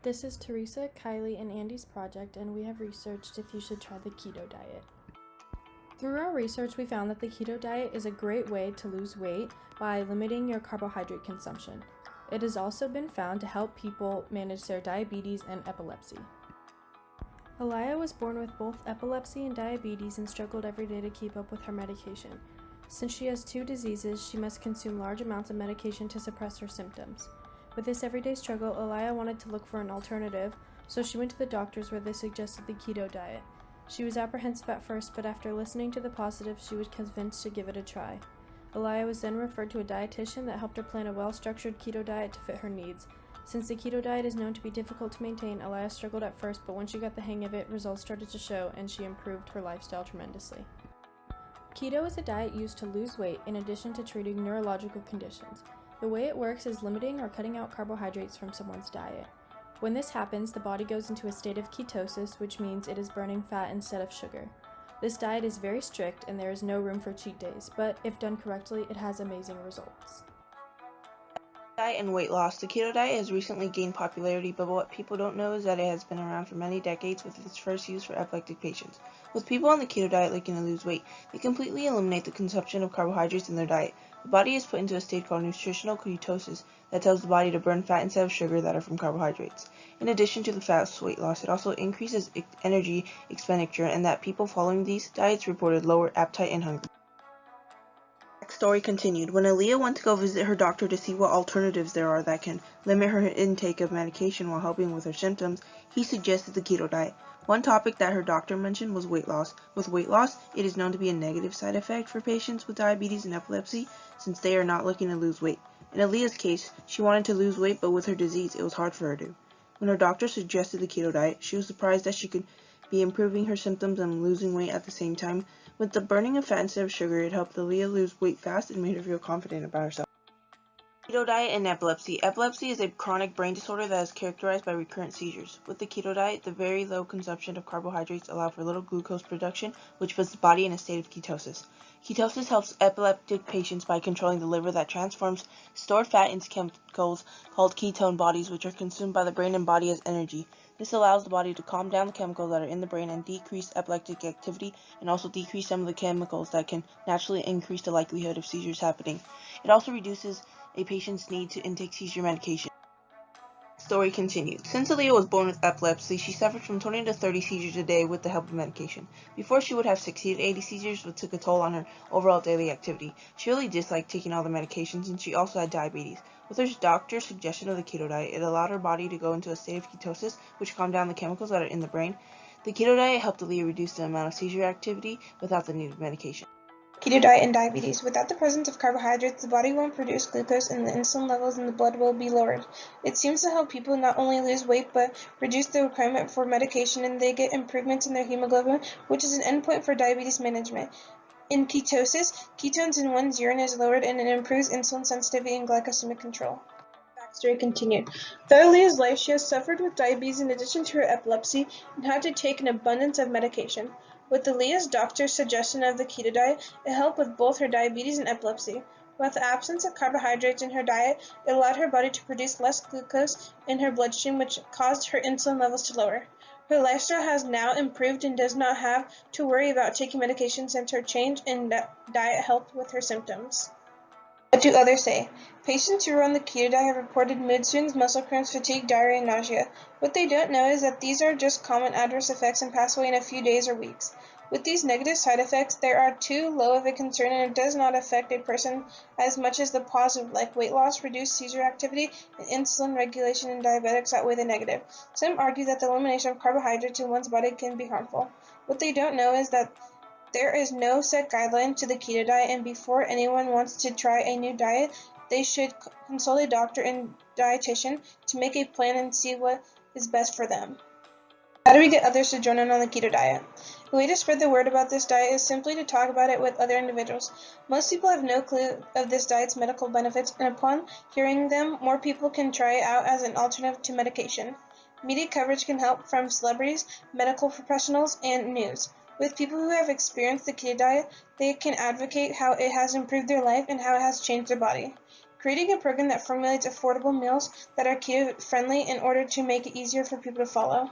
This is Teresa, Kyliegh, and Andi's project, and we have researched if you should try the keto diet. Through our research, we found that the keto diet is a great way to lose weight by limiting your carbohydrate consumption. It has also been found to help people manage their diabetes and epilepsy. Kyliegh was born with both epilepsy and diabetes and struggled every day to keep up with her medication. Since she has two diseases, she must consume large amounts of medication to suppress her symptoms. With this everyday struggle, Kyliegh wanted to look for an alternative, so she went to the doctors where they suggested the keto diet. She was apprehensive at first, but after listening to the positives, she was convinced to give it a try. Kyliegh was then referred to a dietitian that helped her plan a well-structured keto diet to fit her needs. Since the keto diet is known to be difficult to maintain, Kyliegh struggled at first, but once she got the hang of it, results started to show, and she improved her lifestyle tremendously. Keto is a diet used to lose weight in addition to treating neurological conditions. The way it works is limiting or cutting out carbohydrates from someone's diet. When this happens, the body goes into a state of ketosis, which means it is burning fat instead of sugar. This diet is very strict and there is no room for cheat days, but if done correctly, it has amazing results. Diet and weight loss. The keto diet has recently gained popularity, but what people don't know is that it has been around for many decades with its first use for epileptic patients. With people on the keto diet looking to lose weight, they completely eliminate the consumption of carbohydrates in their diet. The body is put into a state called nutritional ketosis that tells the body to burn fat instead of sugar that are from carbohydrates. In addition to the fast weight loss, it also increases energy expenditure, and that people following these diets reported lower appetite and hunger. Story continued. When Kyliegh went to go visit her doctor to see what alternatives there are that can limit her intake of medication while helping with her symptoms, he suggested the keto diet. One topic that her doctor mentioned was weight loss. With weight loss, it is known to be a negative side effect for patients with diabetes and epilepsy since they are not looking to lose weight. In Kylieg's case, she wanted to lose weight, but with her disease, it was hard for her to. When her doctor suggested the keto diet, she was surprised that she could be improving her symptoms and losing weight at the same time. With the burning of fat instead of sugar, it helped Kyliegh lose weight fast and made her feel confident about herself. Keto diet and epilepsy. Epilepsy is a chronic brain disorder that is characterized by recurrent seizures. With the keto diet, the very low consumption of carbohydrates allow for little glucose production, which puts the body in a state of ketosis. Ketosis helps epileptic patients by controlling the liver that transforms stored fat into chemicals called ketone bodies, which are consumed by the brain and body as energy. This allows the body to calm down the chemicals that are in the brain and decrease epileptic activity, and also decrease some of the chemicals that can naturally increase the likelihood of seizures happening. It also reduces a patient's need to intake seizure medication. Story continued. Since Kyliegh was born with epilepsy, she suffered from 20 to 30 seizures a day with the help of medication. Before, she would have 60 to 80 seizures, which took a toll on her overall daily activity. She really disliked taking all the medications, and she also had diabetes. With her doctor's suggestion of the keto diet, it allowed her body to go into a state of ketosis, which calmed down the chemicals that are in the brain. The keto diet helped Kyliegh reduce the amount of seizure activity without the need of medication. Keto diet and diabetes. Without the presence of carbohydrates, the body won't produce glucose and the insulin levels in the blood will be lowered. It seems to help people not only lose weight but reduce the requirement for medication, and they get improvements in their hemoglobin, which is an endpoint for diabetes management. In ketosis, ketones in one's urine is lowered and it improves insulin sensitivity and glycemic control. Backstory continued. Throughout Kyliegh's life, she has suffered with diabetes in addition to her epilepsy and had to take an abundance of medication. With Kylieg's doctor's suggestion of the keto diet, it helped with both her diabetes and epilepsy. With the absence of carbohydrates in her diet, it allowed her body to produce less glucose in her bloodstream, which caused her insulin levels to lower. Her lifestyle has now improved and does not have to worry about taking medication since her change in diet helped with her symptoms. What do others say? Patients who are on the keto diet have reported mood swings, muscle cramps, fatigue, diarrhea, and nausea. What they don't know is that these are just common adverse effects and pass away in a few days or weeks. With these negative side effects, they are too low of a concern and it does not affect a person as much as the positive, like weight loss, reduced seizure activity, and insulin regulation in diabetics outweigh the negative. Some argue that the elimination of carbohydrates in one's body can be harmful. What they don't know is that there is no set guideline to the keto diet, and before anyone wants to try a new diet, they should consult a doctor and dietitian to make a plan and see what is best for them. How do we get others to join in on the keto diet? The way to spread the word about this diet is simply to talk about it with other individuals. Most people have no clue of this diet's medical benefits, and upon hearing them, more people can try it out as an alternative to medication. Media coverage can help from celebrities, medical professionals, and news. With people who have experienced the keto diet, they can advocate how it has improved their life and how it has changed their body. creating a program that formulates affordable meals that are keto-friendly in order to make it easier for people to follow.